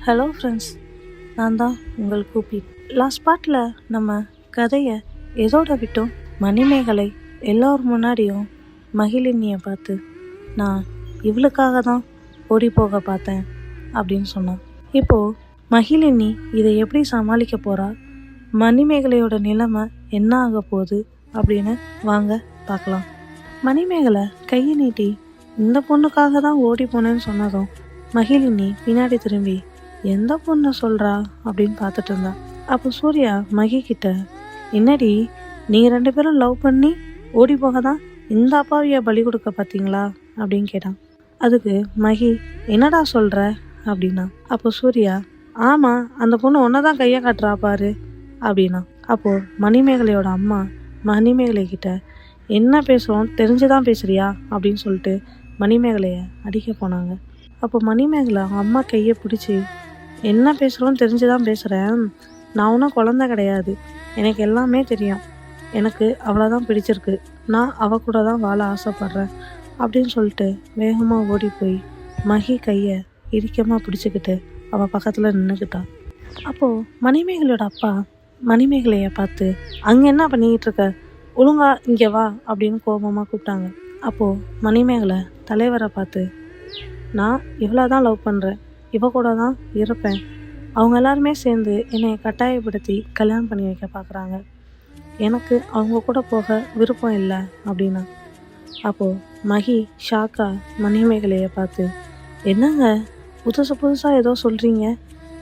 Hello friends, நான் தான் உங்கள் கூப்பி. லாஸ்ட் பார்ட்டில் நம்ம கதையை எதோட விட்டோம்? மணிமேகலை எல்லோரும் முன்னாடியும் மகிழினியை பார்த்து, நான் இவளுக்காக தான் ஓடி போக பார்த்தேன் அப்படின்னு சொன்னான். இப்போது மகிழினி இதை எப்படி சமாளிக்க போகிறா, மணிமேகலையோட நிலைமை என்ன ஆக போகுது அப்படின்னு வாங்க பார்க்கலாம். மணிமேகலை கையை நீட்டி இந்த பொண்ணுக்காக தான் ஓடி போனேன்னு சொன்னதும் மகிழினி பின்னாடி திரும்பி எந்த பொண்ணை சொல்கிறா அப்படின்னு பார்த்துட்டு இருந்தா. அப்போ சூர்யா மகி கிட்ட, என்னடி நீங்கள் 2 பேரும் லவ் பண்ணி ஓடி போக தான் இந்த அப்பாவியை பலி கொடுக்க பார்த்தீங்களா அப்படின்னு கேட்டான். அதுக்கு மகி, என்னடா சொல்கிற அப்படின்னா. அப்போ சூர்யா, ஆமாம், அந்த பொண்ணு ஒன்றை தான் கையை காட்டுறா பாரு அப்படின்னா. அப்போது மணிமேகலையோட அம்மா மணிமேகலை கிட்ட, என்ன பேசுகிறோம் தெரிஞ்சுதான் பேசுறியா அப்படின்னு சொல்லிட்டு மணிமேகலையை அடிக்க போனாங்க. அப்போ மணிமேகலை அவங்க அம்மா கையை பிடிச்சி, என்ன பேசுகிறோன்னு தெரிஞ்சுதான் பேசுகிறேன், நான் ஒன்றும் குழந்தை கிடையாது, எனக்கு எல்லாமே தெரியும், எனக்கு அவ்வளோதான் பிடிச்சிருக்கு, நான் அவள் கூட தான் வாழ ஆசைப்பட்றேன் அப்படின்னு சொல்லிட்டு வேகமாக ஓடி போய் மகி கையை இறுக்கமாக பிடிச்சிக்கிட்டு அவள் பக்கத்தில் நின்றுக்கிட்டான். அப்போது மணிமேகலையோட அப்பா மணிமேகலையை பார்த்து, அங்கே என்ன பண்ணிக்கிட்டு இருக்க, ஒழுங்கா இங்கே வா அப்படின்னு கோபமாக கூப்பிட்டாங்க. அப்போது மணிமேகலை தலைவரை பார்த்து, நான் இவ்வளோ தான் லவ் பண்ணுறேன், இவ கூட தான் இருப்பேன், அவங்க எல்லாருமே சேர்ந்து என்னை கட்டாயப்படுத்தி கல்யாணம் பண்ணி வைக்க பார்க்குறாங்க, எனக்கு அவங்க கூட போக விருப்பம் இல்லை அப்படின்னா. அப்போது மகி ஷாக்கா மணிமேகலையை பார்த்து, என்னங்க புதுசாக ஏதோ சொல்கிறீங்க,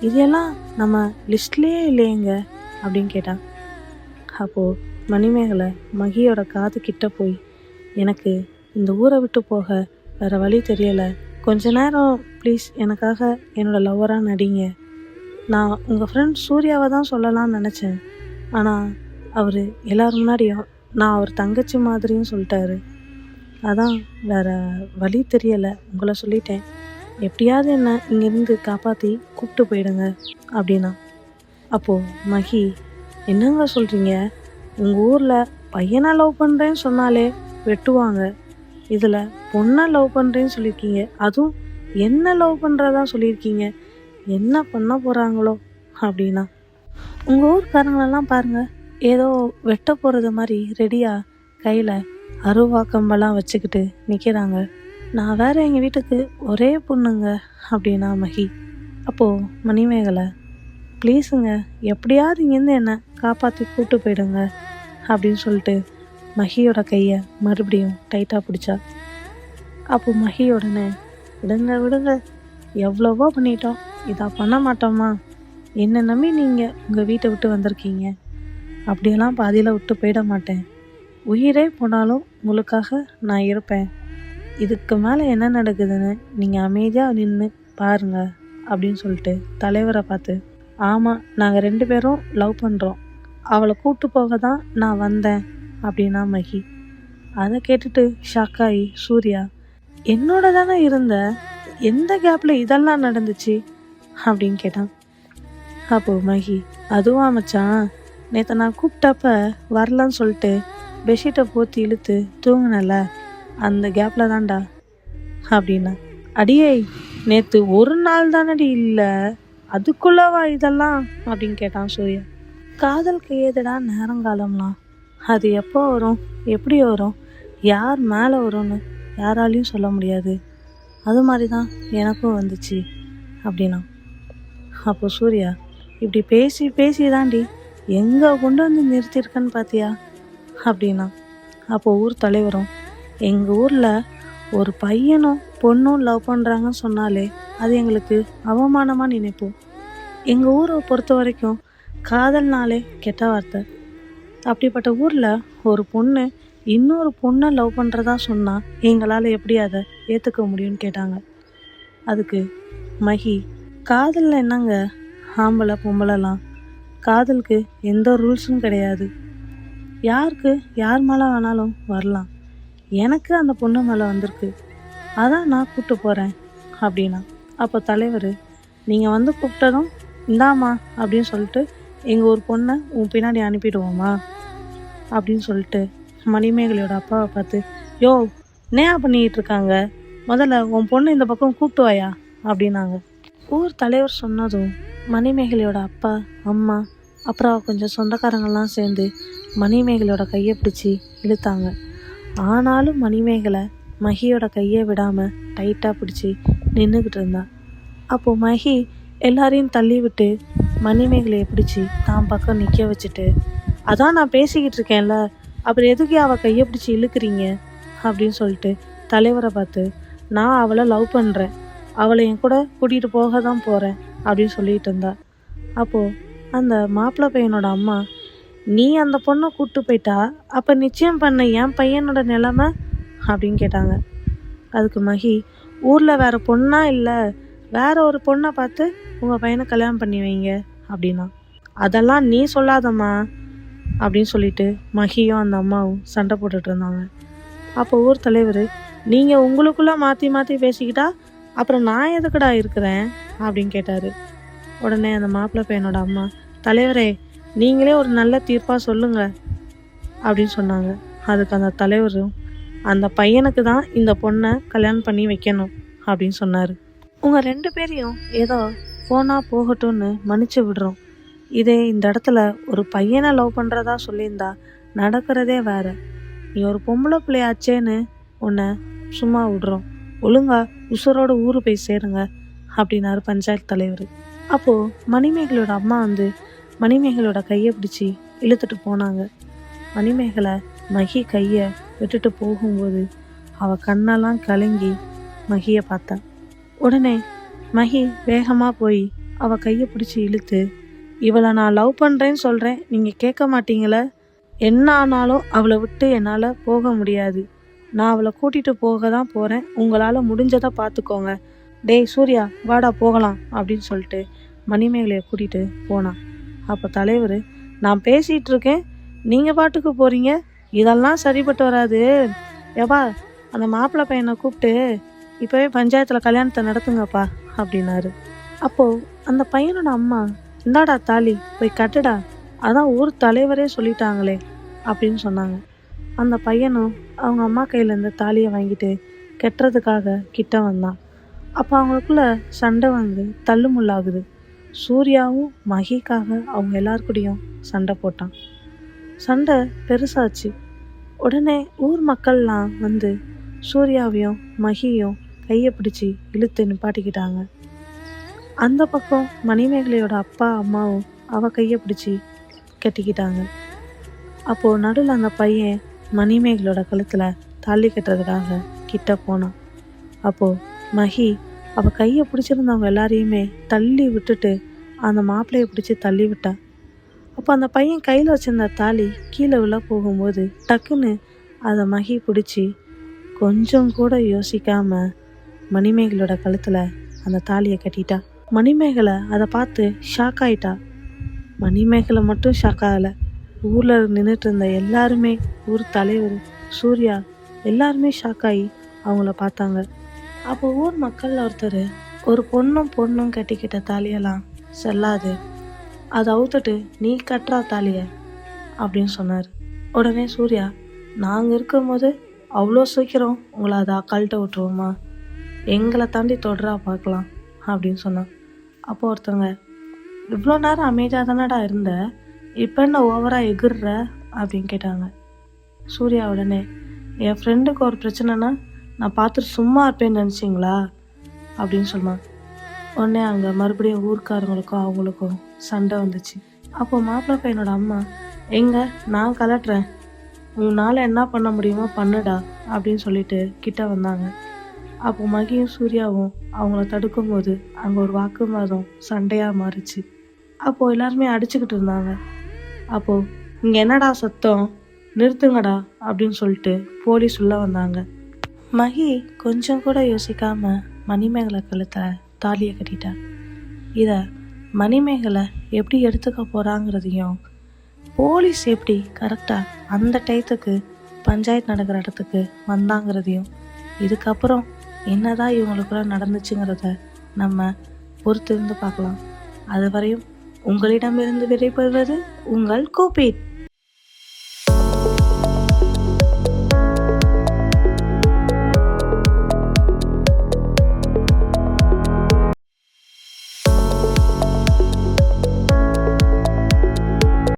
இதெல்லாம் நம்ம லிஸ்ட்லேயே இல்லையேங்க அப்படின்னு கேட்டான். அப்போது மணிமேகலை மகியோட காது கிட்ட போய், எனக்கு இந்த ஊரை விட்டு போக வேறு வழி தெரியலை, கொஞ்ச நேரம் ப்ளீஸ் எனக்காக என்னோடய லவ்வராக நடிங்க, நான் உங்கள் ஃப்ரெண்ட் சூர்யாவை தான் சொல்லலாம்னு நினச்சேன், ஆனால் அவர் எல்லோரும் முன்னாடியும் நான் அவர் தங்கச்சி மாதிரியும் சொல்லிட்டாரு, அதான் வேறு வழி தெரியலை, உங்களை சொல்லிட்டேன், எப்படியாவது என்ன இங்கேருந்து காப்பாற்றி கூப்பிட்டு போயிடுங்க அப்படின்னா. அப்போது மகி, என்னங்க சொல்கிறீங்க, உங்கள் ஊரில் பையனை லவ் பண்ணுறேன்னு சொன்னாலே வெட்டுவாங்க, இதில் பொண்ணை லவ் பண்ணுறேன்னு சொல்லியிருக்கீங்க, அதுவும் என்ன லவ் பண்ணுறதா சொல்லியிருக்கீங்க, என்ன பண்ண போகிறாங்களோ அப்படின்னா. உங்கள் ஊர்க்காரங்களெல்லாம் பாருங்கள், ஏதோ வெட்ட போகிறது மாதிரி ரெடியாக கையில் அருவாக்கம்பெல்லாம் வச்சுக்கிட்டு நிற்கிறாங்க, நான் வேறு எங்கள் வீட்டுக்கு ஒரே பொண்ணுங்க அப்படின்னா மகி. அப்போது மணிமேகலை, ப்ளீஸுங்க எப்படியாவது இங்கேருந்து என்னை காப்பாற்றி கூப்பிட்டு போயிடுங்க அப்படின்னு சொல்லிட்டு மகியோட கையை மறுபடியும் டைட்டாக பிடிச்சா. அப்போ மகி உடனே, விடுங்க எவ்வளவோ பண்ணிட்டோம், இதை பண்ண மாட்டோமா, என்னை நம்பி நீங்கள் உங்கள் வீட்டை விட்டு வந்திருக்கீங்க, அப்படியெல்லாம் பாதியில் விட்டு போயிட மாட்டேன், உயிரே போனாலும் உங்களுக்காக நான் இருப்பேன், இதுக்கு மேலே என்ன நடக்குதுன்னு நீங்கள் அமைதியாக நின்று பாருங்க அப்படின்னு சொல்லிட்டு தலைவரை பார்த்து, ஆமாம், நாங்கள் 2 பேரும் லவ் பண்ணுறோம், அவளை கூப்பிட்டு போக தான் நான் வந்தேன் அப்படின்னா மகி. அதை கேட்டுட்டு ஷாக்காயி சூர்யா, என்னோட தானே இருந்த, எந்த கேப்பில் இதெல்லாம் நடந்துச்சு அப்படின்னு கேட்டான். அப்போது மகி, அதுவா மச்சான், நேற்று நான் கூப்பிட்டப்ப வரலன்னு சொல்லிட்டு பெட்ஷீட்டை போற்றி இழுத்து தூங்கினல, அந்த கேப்பில் தான்டா அப்படின்னா. அடியே, நேற்று ஒரு நாள் தானடி இல்லை, அதுக்குள்ளவா இதெல்லாம் அப்படின்னு கேட்டான் சூர்யா. காதலுக்கு ஏதுடா நேரங்காலம்லாம், அது எப்போ வரும், எப்படி வரும், யார் மேலே வரும்னு யாராலையும் சொல்ல முடியாது, அது மாதிரி தான் எனக்கும் வந்துச்சு அப்படின்னா. அப்போ சூர்யா, இப்படி பேசி தாண்டி எங்கே கொண்டு வந்து நிறுத்தியிருக்கன்னு பார்த்தியா அப்படின்னா. அப்போ ஊர் தலைவரும், எங்கள் ஊரில் ஒரு பையனும் பொண்ணும் லவ் பண்ணுறாங்கன்னு சொன்னாலே அது எங்களுக்கு அவமானமாக நினைப்போம், எங்கள் ஊரை பொறுத்த வரைக்கும் காதல்னாலே கெட்ட வார்த்தை, அப்படிப்பட்ட ஊரில் ஒரு பொண்ணு இன்னொரு பொண்ணை லவ் பண்ணுறதா சொன்னால் எங்களால் எப்படி அதை ஏற்றுக்க முடியும்னு கேட்டாங்க. அதுக்கு மகி, காதலில் என்னங்க ஆம்பளை பொம்பளைலாம், காதலுக்கு எந்த ரூல்ஸும் கிடையாது, யாருக்கு யார் மேலே வேணாலும் வரலாம், எனக்கு அந்த பொண்ணு மேலே வந்திருக்கு, அதான் நான் கூப்பிட்டு போகிறேன் அப்படின்னா. அப்போ தலைவர், நீங்கள் வந்து கூப்பிட்டதும் இந்தாமா அப்படின்னு சொல்லிட்டு எங்கள் ஒரு பொண்ணை உன் பின்னாடி அனுப்பிடுவோமா அப்படின்னு சொல்லிட்டு மணிமேகலையோட அப்பாவை பார்த்து, யோ என்னையா பண்ணிக்கிட்டு இருக்காங்க, முதல்ல உன் பொண்ணு இந்த பக்கம் கூப்பிட்டு வாயா அப்படின்னாங்க. ஊர் தலைவர் சொன்னதும் மணிமேகலையோட அப்பா அம்மா அப்புறம் கொஞ்சம் சொந்தக்காரங்கள்லாம் சேர்ந்து மணிமேகலையோட கையை பிடிச்சி இழுத்தாங்க. ஆனாலும் மணிமேகலை மகியோட கையை விடாமல் டைட்டாக பிடிச்சி நின்றுக்கிட்டு இருந்தா. அப்போது மகி எல்லாரையும் தள்ளி விட்டு மணிமேகலையை பிடிச்சி தான் பக்கம் நிற்க வச்சுட்டு, அதான் நான் பேசிக்கிட்டு இருக்கேன்ல, அப்புறம் எதுக்கு அவள் கையை பிடிச்சி இழுக்கிறீங்க அப்படின்னு சொல்லிட்டு தலைவரை பார்த்து, நான் அவளை லவ் பண்ணுறேன், அவளை என் கூட கூட்டிகிட்டு போக தான் போகிறேன் அப்படின்னு சொல்லிட்டு இருந்தா. அப்போது அந்த மாப்பிள்ளை பையனோட அம்மா, நீ அந்த பொண்ணை கூப்பிட்டு போயிட்டா அப்போ நிச்சயம் பண்ண என் பையனோட நிலைமை அப்படின்னு கேட்டாங்க. அதுக்கு மகி, ஊரில் வேறு பொண்ணா இல்லை, வேற ஒரு பொண்ணை பார்த்து உங்கள் பையனை கல்யாணம் பண்ணி வைங்க அப்படின்னா. அதெல்லாம் நீ சொல்லாதம்மா அப்படின்னு சொல்லிட்டு மகியும் அந்த அம்மாவும் சண்டை போட்டுட்டு இருந்தாங்க. அப்போ ஊர் தலைவர், நீங்கள் உங்களுக்குள்ளே மாற்றி மாற்றி பேசிக்கிட்டா அப்புறம் நான் எதுக்குடா இருக்கிறேன் அப்படின்னு கேட்டார். உடனே அந்த மாப்பிள்ளை பையனோட அம்மா, தலைவரே நீங்களே ஒரு நல்ல தீர்ப்பாக சொல்லுங்க அப்படின்னு சொன்னாங்க. அதுக்கு அந்த தலைவரும், அந்த பையனுக்கு தான் இந்த பொண்ணை கல்யாணம் பண்ணி வைக்கணும் அப்படின்னு சொன்னார். உங்கள் 2 பேரையும் ஏதோ போனால் போகட்டும்னு மன்னிச்சு விடுறோம். இதே இந்த இடத்துல ஒரு பையனை லவ் பண்ணுறதா சொல்லியிருந்தா நடக்கிறதே வேற. நீ ஒரு பொம்பளை பிள்ளையாச்சேன்னு உன்னை சும்மா விடுறோம், ஒழுங்கா உசுரோட ஊரு போய் சேருங்க அப்படின்னாரு பஞ்சாயத்து தலைவர். அப்போது மணிமேகலையோட அம்மா வந்து மணிமேகலையோட கையை பிடிச்சி இழுத்துட்டு போனாங்க. மணிமேகலை மகி கையை விட்டுட்டு போகும்போது அவள் கண்ணெல்லாம் கலங்கி மகியை பார்த்தா. உடனே மகி வேகமாக போய் அவள் கையை பிடிச்சி இழுத்து, இவளை நான் லவ் பண்ணுறேன்னு சொல்கிறேன், நீங்கள் கேட்க மாட்டீங்களே, என்ன ஆனாலும் அவளை விட்டு என்னால் போக முடியாது, நான் அவளை கூட்டிகிட்டு போக தான் போகிறேன், உங்களால் முடிஞ்சதை பார்த்துக்கோங்க, டேய் சூர்யா வாடா போகலாம் அப்படின்னு சொல்லிட்டு மணிமேகலையை கூட்டிகிட்டு போனான். அப்போ தலைவர், நான் பேசிகிட்டு இருக்கேன், நீங்கள் பாட்டுக்கு போகிறீங்க, இதெல்லாம் சரிப்பட்டு வராது, ஏப்பா அந்த மாப்பிள்ளை பையனை கூப்பிட்டு இப்போவே பஞ்சாயத்தில் கல்யாணத்தை நடத்துங்கப்பா அப்படின்னாரு. அப்போது அந்த பையனோட அம்மா, இந்தாடா தாலி போய் கட்டுடா, அதான் ஊர் தலைவரே சொல்லிட்டாங்களே அப்படின்னு சொன்னாங்க. அந்த பையனும் அவங்க அம்மா கையிலேருந்து தாலியை வாங்கிட்டு கட்டுறதுக்காக கிட்ட வந்தான். அப்போ அவங்களுக்குள்ள சண்டை வந்து தள்ளுமுள்ளாகுது. சூர்யாவும் மகிக்காக அவங்க எல்லாருக்கூடையும் சண்டை போட்டான். சண்டை பெருசாச்சு. உடனே ஊர் மக்கள்லாம் வந்து சூர்யாவையும் மகியையும் கையை பிடிச்சி இழுத்து நிப்பாட்டிக்கிட்டாங்க. அந்த பக்கம் மணிமேகலையோட அப்பா அம்மாவும் அவள் கையை பிடிச்சி கட்டிக்கிட்டாங்க. அப்போது நடுவில் அந்த பையன் மணிமேகலையோட கழுத்தில் தாலி கட்டுறதுக்காக கிட்ட போனான். அப்போது மகி அவள் கையை பிடிச்சிருந்தவங்க எல்லாரையுமே தள்ளி விட்டுட்டு அந்த மாப்பிள்ளையை பிடிச்சி தள்ளி விட்டா. அப்போ அந்த பையன் கையில் வச்சிருந்த தாலி கீழே விழ போகும்போது டக்குன்னு அதை மகி பிடிச்சி கொஞ்சம் கூட யோசிக்காம மணிமேகலோட கழுத்தில் அந்த தாலியை கட்டிட்டா. மணிமேகலை அதை பார்த்து ஷாக் ஆயிட்டா. மணிமேகலை மட்டும் ஷாக் ஆகலை, ஊரில் நின்றுட்டு இருந்த எல்லாருமே, ஊர் தலைவர் சூர்யா எல்லாருமே ஷாக் ஆகி அவங்கள பார்த்தாங்க. அப்போ ஊர் மக்களில் ஒருத்தர், ஒரு பொண்ணும் கட்டிக்கிட்ட தாலியெல்லாம் செல்லாது, அதை அவுத்துட்டு நீ கட்டுறா தாலியை அப்படின்னு சொன்னார். உடனே சூர்யா, நாங்கள் இருக்கும்போது அவ்வளோ சீக்கிரம் உங்களை அதை கழட்ட விட்டுருவோமா, எங்களை தாண்டி தொடரா பார்க்கலாம் அப்படின்னு சொன்னான். அப்போ ஒருத்தவங்க, இவ்வளோ நேரம் அமைதியாக தானடா இருந்த, இப்போ என்ன ஓவராக எகிர்ற அப்படின்னு கேட்டாங்க. சூர்யா உடனே, என் ஃப்ரெண்டுக்கு ஒரு பிரச்சனைனா நான் பார்த்துட்டு சும்மா இருப்பேன்னு நினச்சிங்களா அப்படின்னு சொன்னான். உடனே அங்கே மறுபடியும் ஊர்க்காரங்களுக்கும் அவங்களுக்கும் சண்டை வந்துச்சு. அப்போ மாப்பிள்ளை பையனோட அம்மா, நான் கலட்டுறேன், உன்னால் என்ன பண்ண முடியுமோ பண்ணுடா அப்படின்னு சொல்லிட்டு கிட்ட வந்தாங்க. அப்போ மகியும் சூர்யாவும் அவங்கள தடுக்கும்போது அங்கே ஒரு வாக்குவாதம் சண்டையாக மாறிச்சு. அப்போது எல்லாருமே அடிச்சுக்கிட்டு இருந்தாங்க. அப்போது இங்கே என்னடா சத்தம், நிறுத்துங்கடா அப்படின்னு சொல்லிட்டு போலீஸ் உள்ள வந்தாங்க. மகி கொஞ்சம் கூட யோசிக்காம மணிமேகலை கழுத்தில் தாலியை கட்டிட்டா. இதை மணிமேகலை எப்படி எடுத்துக்க போகிறாங்கிறதையும், போலீஸ் எப்படி கரெக்டாக அந்த டயத்துக்கு பஞ்சாயத்து நடக்கிற இடத்துக்கு வந்தாங்கிறதையும், இதுக்கப்புறம் என்னதான் இவங்களுக்குள்ள நடந்துச்சுங்கிறத நம்ம பொறுத்திருந்து பார்க்கலாம். அதுவரையும் உங்களிடமிருந்து விடைபெறுவது உங்கள் கோபேட்.